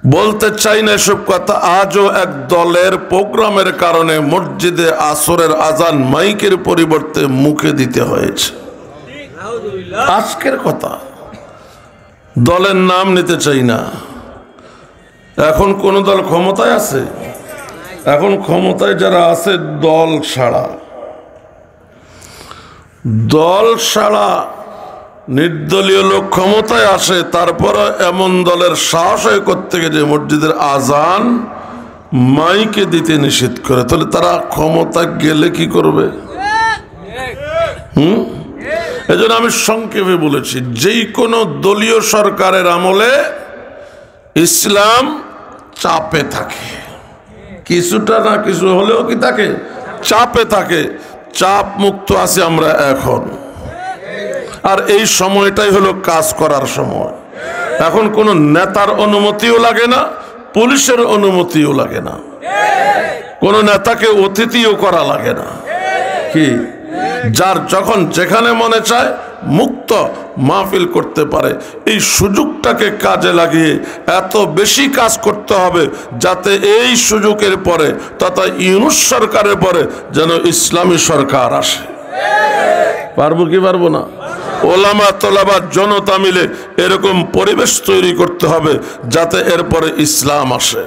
বলতে চাই না এসব কথা। আজও এক দলের প্রোগ্রামের কারণে মসজিদে আসরের আজান মাইকের পরিবর্তে মুখে দিতে হয়েছে। আজকের কথা, দলের নাম নিতে চাই না। এখন কোন দল ক্ষমতায় আছে? এখন ক্ষমতায় যারা আছে দল ছাড়া, নির্দলীয় লোক ক্ষমতায় আসে, তারপরে এমন দলের সাহস হয় করতে যে মসজিদের আজান মাইকে দিতে নিষেধ করে। তাহলে তারা ক্ষমতা গেলে কি করবে? এজন্য আমি সংক্ষেপে বলেছি, যেই কোনো দলীয় সরকারের আমলে ইসলাম চাপে থাকে, কিছুটা না কিছু হলেও কি থাকে, চাপে থাকে। চাপ মুক্ত আছে আমরা এখন, আর এই সময়টাই হলো কাজ করার সময়। এখন কোনো নেতার অনুমতিও লাগে না, পুলিশের অনুমতিও লাগে না, কোন নেতাকে অতিথিও করা লাগে না। কি যার যখন যেখানে মনে চায় মুক্ত মাহফিল করতে পারে। এই সুযোগটাকে কাজে লাগিয়ে এত বেশি কাজ করতে হবে যাতে এই সুযোগের পরে তথা ইউনূস সরকারের পরে যেন ইসলামী সরকার আসে। পারবো কি পারবো না? ওলামা তোলাবা জনতা মিলে এরকম পরিবেশ তৈরি করতে হবে যাতে এরপরে ইসলাম আসে।